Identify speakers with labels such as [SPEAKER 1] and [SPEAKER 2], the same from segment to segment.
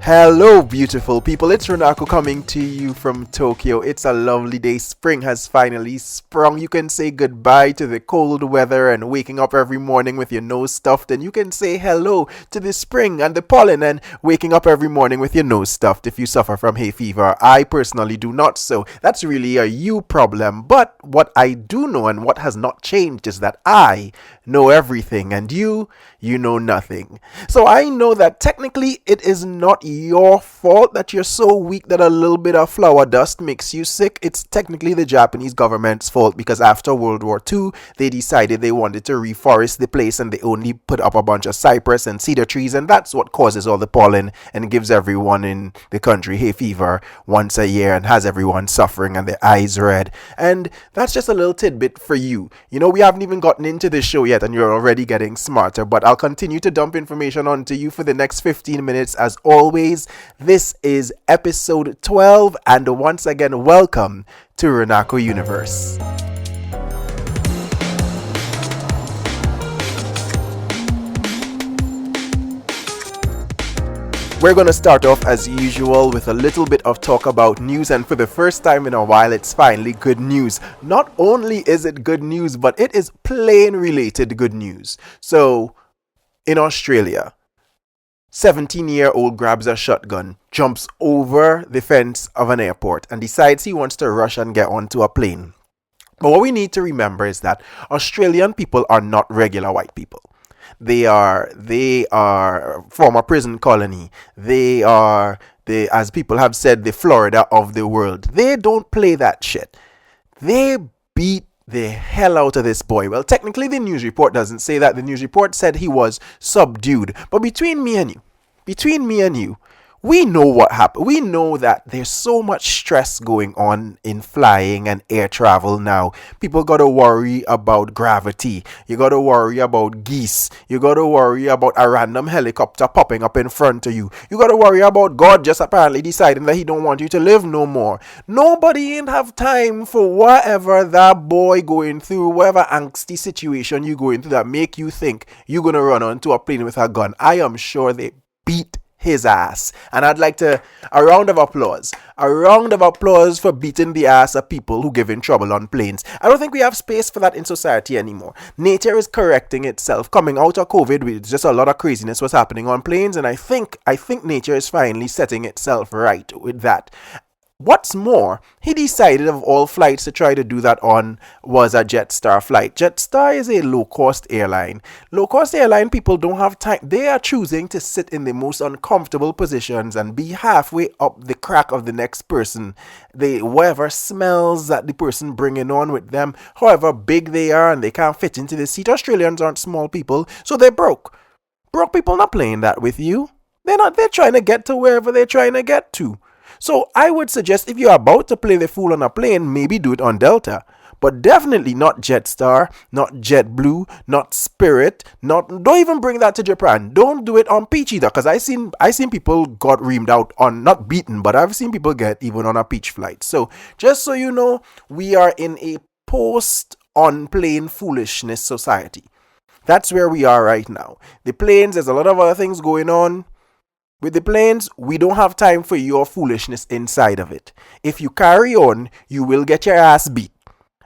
[SPEAKER 1] Hello, beautiful people. It's Runako coming to you from Tokyo. It's a lovely day. Spring has finally sprung. You can say goodbye to the cold weather and waking up every morning with your nose stuffed. And you can say hello to the spring and the pollen and waking up every morning with your nose stuffed if you suffer from hay fever. I personally do not, so that's really a you problem. But what I do know and what has not changed is that I know everything and you know nothing. So I know that technically it is not your fault that you're so weak that a little bit of flour dust makes you sick. It's technically the Japanese government's fault because after World War II, they decided they wanted to reforest the place and they only put up a bunch of cypress and cedar trees, and that's what causes all the pollen and gives everyone in the country hay fever once a year and has everyone suffering and their eyes red. And that's just a little tidbit for you. You know, we haven't even gotten into this show yet and you're already getting smarter, but I'll continue to dump information onto you for the next 15 minutes as always. This is episode 12, and once again, welcome to Runako Universe. We're going to start off as usual with a little bit of talk about news, and for the first time in a while, it's finally good news. Not only is it good news, but it is plane related good news. So, in Australia, 17-year-old grabs a shotgun, jumps over the fence of an airport, and decides he wants to rush and get onto a plane. But what we need to remember is that Australian people are not regular white people. They are former prison colony. They are, as people have said, the Florida of the world. They don't play that shit. They beat the hell out of this boy. Well, technically the news report doesn't say that. The news report said he was subdued. But between me and you, we know what happened. We know that there's so much stress going on in flying and air travel now. People got to worry about gravity. You got to worry about geese. You got to worry about a random helicopter popping up in front of you. You got to worry about God just apparently deciding that he don't want you to live no more. Nobody ain't have time for whatever that boy going through, whatever angsty situation you going through that make you think you're going to run onto a plane with a gun. I am sure they beat his ass. And I'd like a round of applause for beating the ass of people who give in trouble on planes. I don't think we have space for that in society anymore. Nature is correcting itself. Coming out of COVID, with just a lot of craziness was happening on planes, and I think nature is finally setting itself right with that. What's more, he decided of all flights to try to do that on was a Jetstar flight. Jetstar is a low-cost airline. Low-cost airline people don't have time. They are choosing to sit in the most uncomfortable positions and be halfway up the crack of the next person. Whatever smells that the person bringing on with them, however big they are and they can't fit into the seat. Australians aren't small people, so they're broke. Broke people not playing that with you. They're trying to get to wherever they're trying to get to. So I would suggest if you're about to play the fool on a plane, maybe do it on Delta. But definitely not Jetstar, not JetBlue, not Spirit, don't even bring that to Japan. Don't do it on Peach either, because I seen people got reamed out on, not beaten, but I've seen people get even on a Peach flight. So just so you know, we are in a post-on-plane foolishness society. That's where we are right now. The planes, there's a lot of other things going on. With the planes, we don't have time for your foolishness inside of it. If you carry on, you will get your ass beat.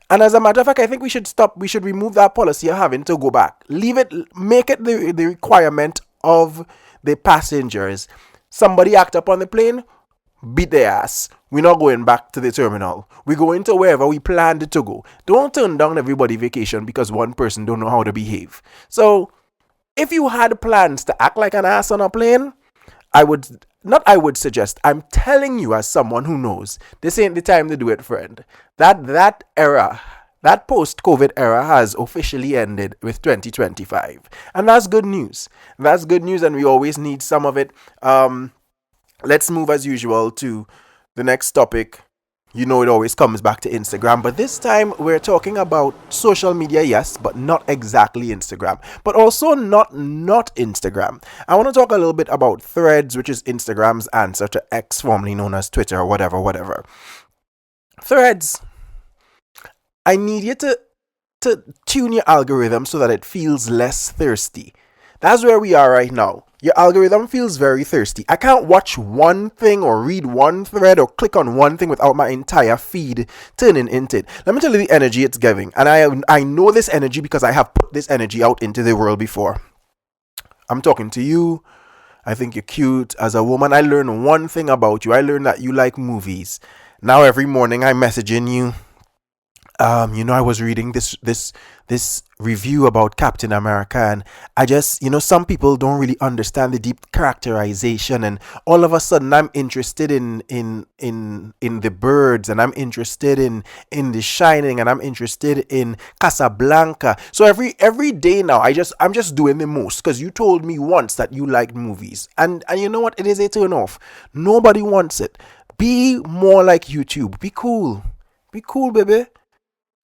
[SPEAKER 1] And as a matter of fact, I think we should remove that policy of having to go back. Leave it, make it the requirement of the passengers. Somebody act up on the plane, beat their ass. We're not going back to the terminal. We're going to wherever we planned to go. Don't turn down everybody's vacation because one person don't know how to behave. So, if you had plans to act like an ass on a plane, I'm telling you as someone who knows, this ain't the time to do it, friend. That era, that post-COVID era has officially ended with 2025. And that's good news. That's good news, and we always need some of it. Let's move as usual to the next topic. You know it always comes back to Instagram, but this time we're talking about social media, yes, but not exactly Instagram, but also not Instagram. I want to talk a little bit about Threads, which is Instagram's answer to X, formerly known as Twitter, or whatever. Threads, I need you to tune your algorithm so that it feels less thirsty. That's where we are right now. Your algorithm feels very thirsty. I can't watch one thing or read one thread or click on one thing without my entire feed turning into it. Let me tell you the energy it's giving. And I know this energy because I have put this energy out into the world before. I'm talking to you. I think you're cute. As a woman, I learned one thing about you. I learned that you like movies. Now every morning I'm messaging you. I was reading this review about Captain America, and I just, some people don't really understand the deep characterization, and all of a sudden I'm interested in the birds, and I'm interested in The Shining, and I'm interested in Casablanca. So every day now, I'm just doing the most because you told me once that you liked movies, and you know what? It is a turn off. Nobody wants it. Be more like YouTube. Be cool, baby.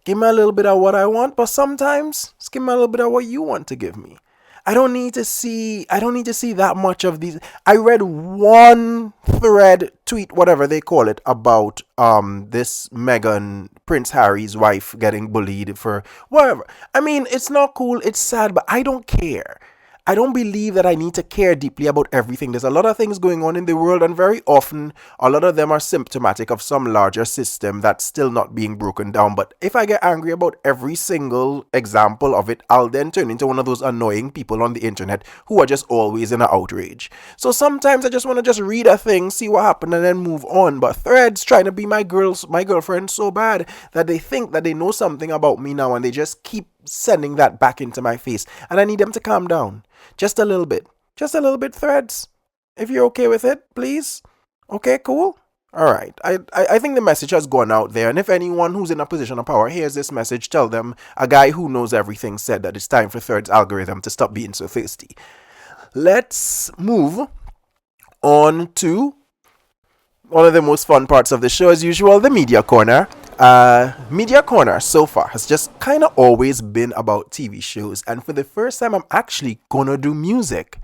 [SPEAKER 1] Give me a little bit of what I want, but sometimes just give me a little bit of what you want to give me. I don't need to see that much of these. I read one thread, tweet, whatever they call it, about this Meghan, Prince Harry's wife, getting bullied for whatever. I mean, it's not cool, it's sad, but I don't care. I don't believe that I need to care deeply about everything. There's a lot of things going on in the world, and very often a lot of them are symptomatic of some larger system that's still not being broken down. But if I get angry about every single example of it, I'll then turn into one of those annoying people on the internet who are just always in an outrage. So sometimes I just want to just read a thing, see what happened, and then move on. But threads trying to be my girlfriend so bad that they think that they know something about me now, and they just keep sending that back into my face. And I need them to calm down. Just a little bit. Just a little bit, threads. If you're okay with it, please. Okay, cool. All right. I think the message has gone out there. And if anyone who's in a position of power hears this message, tell them a guy who knows everything said that it's time for Threads algorithm to stop being so thirsty. Let's move on to one of the most fun parts of the show, as usual, the Media Corner. Media Corner so far has just kind of always been about TV shows, and for the first time I'm actually gonna do music.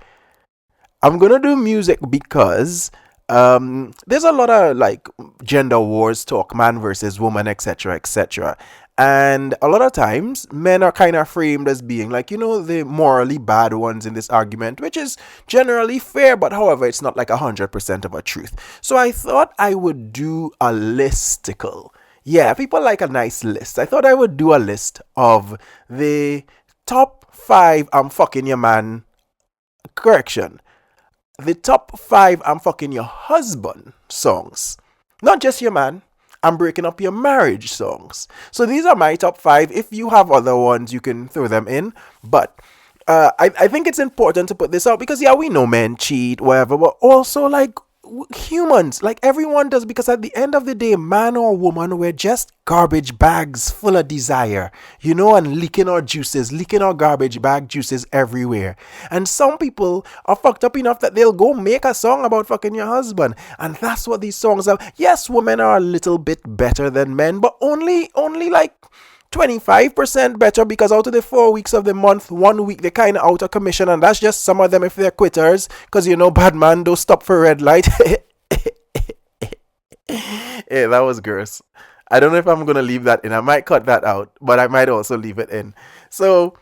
[SPEAKER 1] I'm gonna do music because there's a lot of like gender wars talk, man versus woman, etc., etc. And a lot of times men are kind of framed as being like, the morally bad ones in this argument, which is generally fair, but however, it's not like 100% of a truth. So I thought I would do a listicle. Yeah, people like a nice list. I thought I would do a list of the top 5 I'm fucking your man. Correction. The top 5 I'm fucking your husband songs. Not just your man. I'm breaking up your marriage songs. So these are my top 5. If you have other ones, you can throw them in. But I think it's important to put this out because, yeah, we know men cheat, whatever. But also, like, humans, like everyone does, because at the end of the day, man or woman, we're just garbage bags full of desire, and leaking our garbage bag juices everywhere. And some people are fucked up enough that they'll go make a song about fucking your husband, and that's what these songs are. Yes, women are a little bit better than men, but only like 25% better, because out of the 4 weeks of the month, 1 week they're kind of out of commission, and that's just some of them if they're quitters, because bad man don't stop for red light. Hey, that was gross. I don't know if I'm gonna leave that in. I might cut that out, but I might also leave it in. So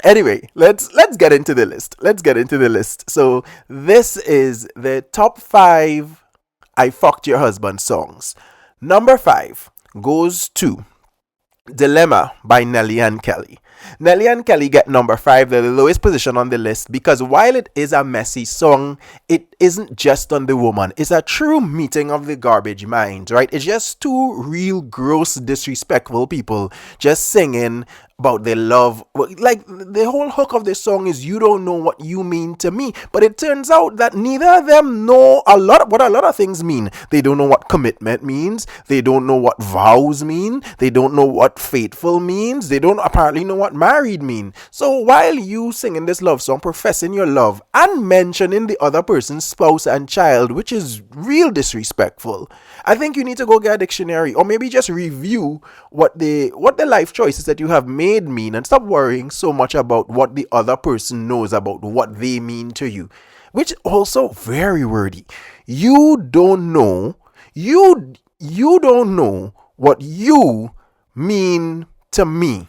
[SPEAKER 1] anyway, let's get into the list. So this is the top 5 I fucked your husband songs. Number 5 goes to Dilemma by Nelly and Kelly. Nelly and Kelly get number 5, they're the lowest position on the list, because while it is a messy song, it isn't just on the woman. It's a true meeting of the garbage mind, right? It's just two real gross, disrespectful people just singing about their love. Like, the whole hook of the song is, you don't know what you mean to me. But it turns out that neither of them know what a lot of things mean. They don't know what commitment means. They don't know what vows mean. They don't know what faithful means. They don't apparently know what married mean. So while you singing this love song, professing your love and mentioning the other person's spouse and child, which is real disrespectful, I think you need to go get a dictionary, or maybe just review what the life choices that you have made mean, and stop worrying so much about what the other person knows about what they mean to you, which also very wordy. You don't know what you mean to me.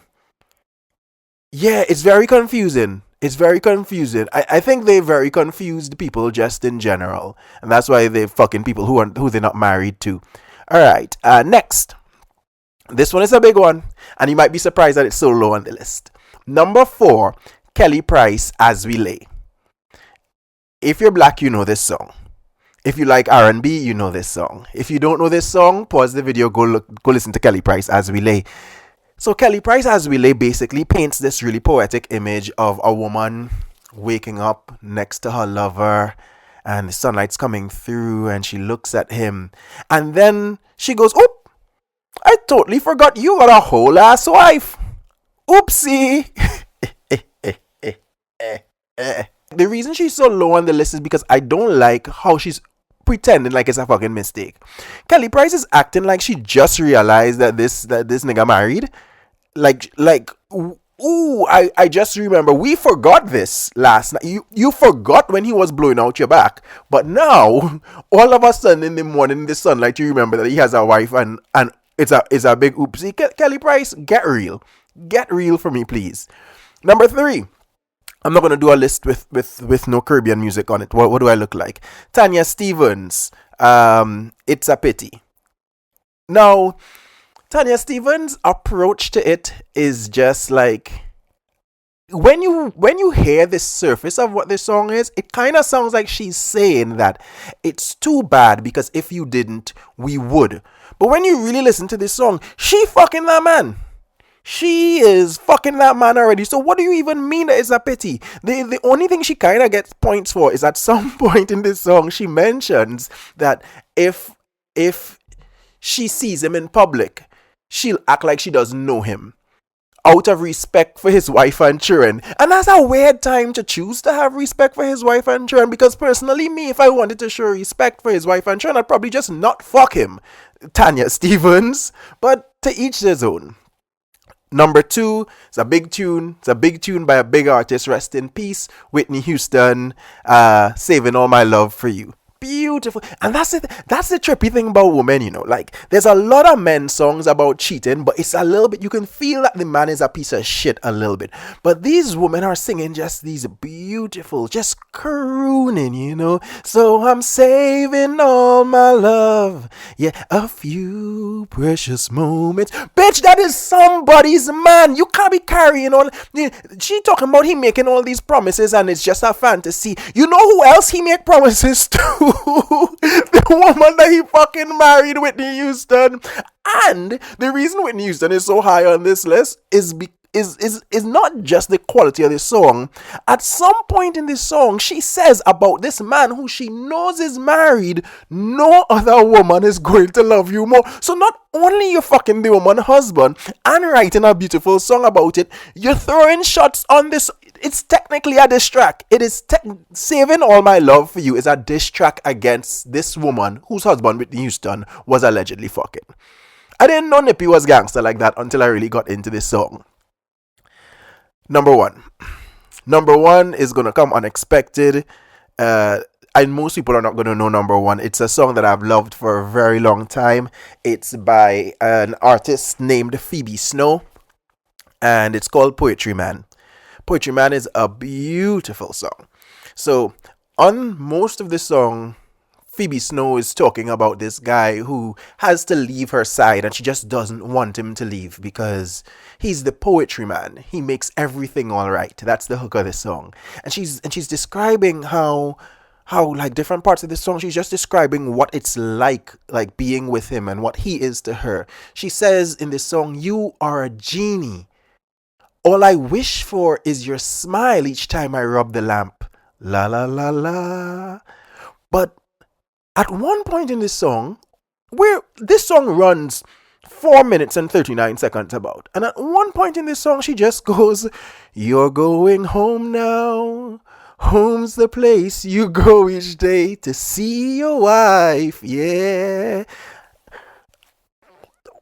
[SPEAKER 1] Yeah, it's very confusing. It's very confusing. I think they very confused people just in general. And that's why they fucking people who they're not married to. Alright, next. This one is a big one. And you might be surprised that it's so low on the list. Number 4, Kelly Price, As We Lay. If you're black, you know this song. If you like R&B, you know this song. If you don't know this song, pause the video, go listen to Kelly Price, As We Lay. So Kelly Price, As We Lay basically paints this really poetic image of a woman waking up next to her lover and the sunlight's coming through and she looks at him and then she goes, "Oop, I totally forgot you got a whole ass wife. Oopsie." The reason she's so low on the list is because I don't like how she's pretending like it's a fucking mistake. Kelly Price is acting like she just realized that this nigga married. I just remember we forgot this last night. You forgot when he was blowing out your back, but now all of a sudden in the morning in the sunlight you remember that he has a wife and it's a big oopsie. Kelly Price, get real for me, please. Number 3. I'm not gonna do a list with no Caribbean music on it. What do I look like? Tanya Stevens, It's a Pity. Now, Tanya Stevens' approach to it is just like when you hear the surface of what this song is, it kind of sounds like she's saying that it's too bad because if you didn't, we would. But when you really listen to this song, she fucking that man. She is fucking that man already. So what do you even mean that it's a pity? The only thing she kind of gets points for is at some point in this song she mentions that if she sees him in public, she'll act like she doesn't know him out of respect for his wife and children. And that's a weird time to choose to have respect for his wife and children, because personally, me, if I wanted to show respect for his wife and children, I'd probably just not fuck him, Tanya Stevens. But to each his own. Number 2, it's a big tune. It's a big tune by a big artist. Rest in peace, Whitney Houston. Saving All My Love for You. Beautiful. And that's the trippy thing about women, you know. Like, there's a lot of men songs about cheating, but it's a little bit, you can feel that the man is a piece of shit a little bit. But these women are singing just these beautiful, just crooning, you know. So I'm saving all my love. Yeah, a few precious moments. Bitch, that is somebody's man. You can't be carrying on. She talking about he making all these promises and it's just a fantasy. You know who else he make promises to? The woman that he fucking married, Whitney Houston. And the reason Whitney Houston is so high on this list is not just the quality of the song. At some point in this song, she says about this man who she knows is married, no other woman is going to love you more. So not only you fucking the woman husband and writing a beautiful song about it, you're throwing shots on this. It's technically a diss track. It is Saving All My Love for You is a diss track against this woman whose husband, Whitney Houston, was allegedly fucking. I didn't know Nippy was gangster like that until I really got into this song. Number 1. Number 1 is going to come unexpected. And most people are not going to know number 1. It's a song that I've loved for a very long time. It's by an artist named Phoebe Snow. And it's called Poetry Man. Poetry Man is a beautiful song. So, on most of the song, Phoebe Snow is talking about this guy who has to leave her side and she just doesn't want him to leave because he's the poetry man. He makes everything all right. That's the hook of the song. And she's describing how like different parts of the song, she's just describing what it's like being with him and what he is to her. She says in this song, "You are a genie. All I wish for is your smile each time I rub the lamp. La la la la." But at one point in this song, where this song runs 4 minutes and 39 seconds about, and at one point in this song, she just goes, "You're going home now. Home's the place you go each day to see your wife, yeah."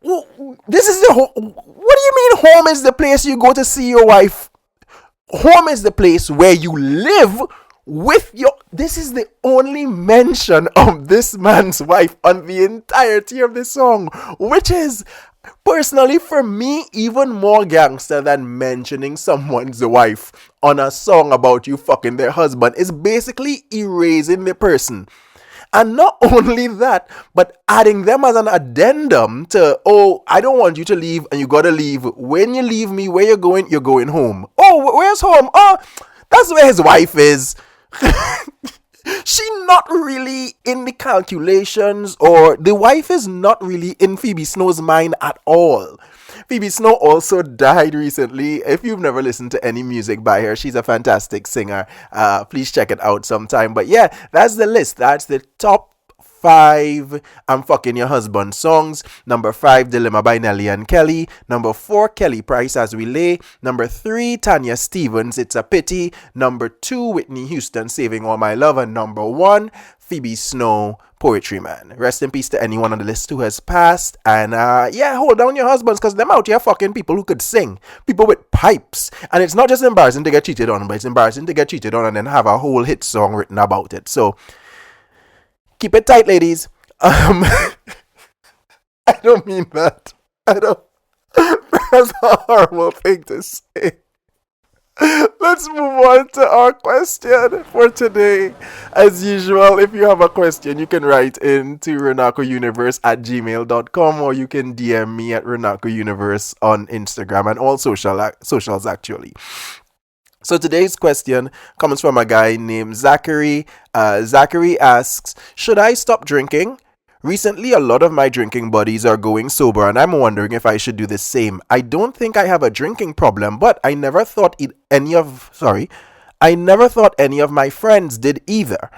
[SPEAKER 1] Well, this is the what do you mean home is the place you go to see your wife? Home is the place where you live with your... This is the only mention of this man's wife on the entirety of the song, which is Personally, for me, even more gangster than mentioning someone's wife on a song about you fucking their husband is basically erasing the person. And not only that, but adding them as an addendum to, oh, I don't want you to leave and you gotta leave. When you leave me, where you're going home. Oh, where's home? Oh, that's where his wife is. She not really in the calculations, or the wife is not really in Phoebe Snow's mind at all. Phoebe Snow also died recently. If you've never listened to any music by her, she's a fantastic singer. Please check it out sometime. But yeah, that's the list. That's the top 5 I'm Fucking Your Husband songs. Number 5, Dilemma by Nelly and Kelly. Number 4, Kelly Price, As We Lay. Number 3, Tanya Stevens, It's a Pity. Number 2, Whitney Houston, Saving All My Love. And number 1, Phoebe Snow, Poetry Man. Rest in peace to anyone on the list who has passed. And yeah, hold down your husbands, because them out here fucking people who could sing. People with pipes. And it's not just embarrassing to get cheated on, but it's embarrassing to get cheated on and then have a whole hit song written about it. So keep it tight, ladies. I don't mean that. I don't. That's a horrible thing to say. Let's move on to our question for today. As usual, if you have a question, you can write into runakouniverse@gmail.com, or you can DM me at runakouniverse on Instagram and all socials actually. So today's question comes from a guy named Zachary. Zachary asks, should I stop drinking? Recently, a lot of my drinking buddies are going sober, and I'm wondering if I should do the same. I don't think I have a drinking problem, but I never thought any of my friends did either.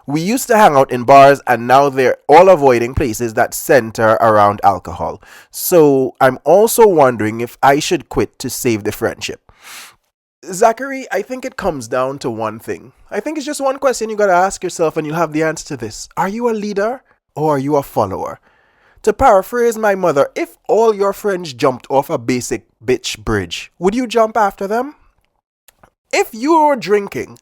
[SPEAKER 1] We used to hang out in bars, and now they're all avoiding places that center around alcohol. So I'm also wondering if I should quit to save the friendship. Zachary, I think it comes down to one thing. I think it's just one question you gotta ask yourself, and you'll have the answer to this. Are you a leader or are you a follower? To paraphrase my mother, if all your friends jumped off a basic bitch bridge, would you jump after them? If you're drinking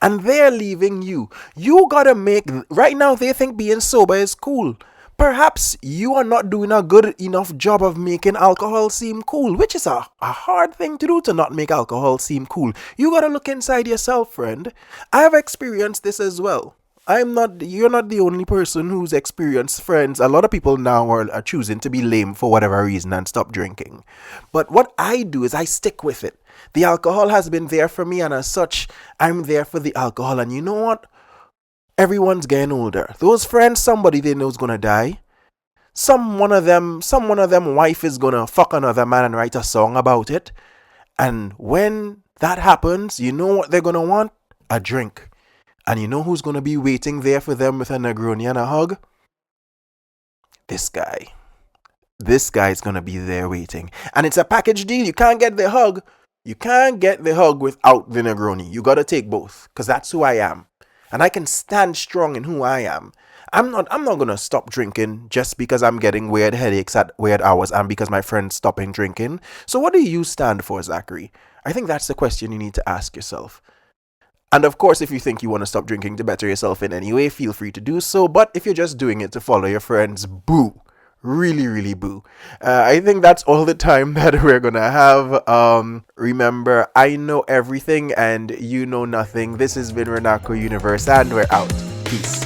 [SPEAKER 1] and they're leaving you, you gotta make, right now they think being sober is cool. Perhaps you are not doing a good enough job of making alcohol seem cool, which is a hard thing to do, to not make alcohol seem cool. You gotta look inside yourself, friend. I have experienced this as well. You're not the only person who's experienced friends. A lot of people now are choosing to be lame for whatever reason and stop drinking. But what I do is I stick with it. The alcohol has been there for me, and as such, I'm there for the alcohol. And you know what? Everyone's getting older. Those friends, somebody they know is gonna die. One of them wife is gonna fuck another man and write a song about it. And when that happens, you know what they're gonna want? A drink. And you know who's gonna be waiting there for them with a Negroni and a hug? This guy. This guy's gonna be there waiting. And it's a package deal. You can't get the hug. You can't get the hug without the Negroni. You gotta take both. Because that's who I am. And I can stand strong in who I am. I'm not gonna stop drinking just because I'm getting weird headaches at weird hours and because my friend's stopping drinking. So what do you stand for, Zachary? I think that's the question you need to ask yourself. And of course, if you think you want to stop drinking to better yourself in any way, feel free to do so. But if you're just doing it to follow your friends, boo. Really, really boo. I think that's all the time that we're gonna have. Remember, I know everything and you know nothing. This has been Runako Universe, and we're out. Peace.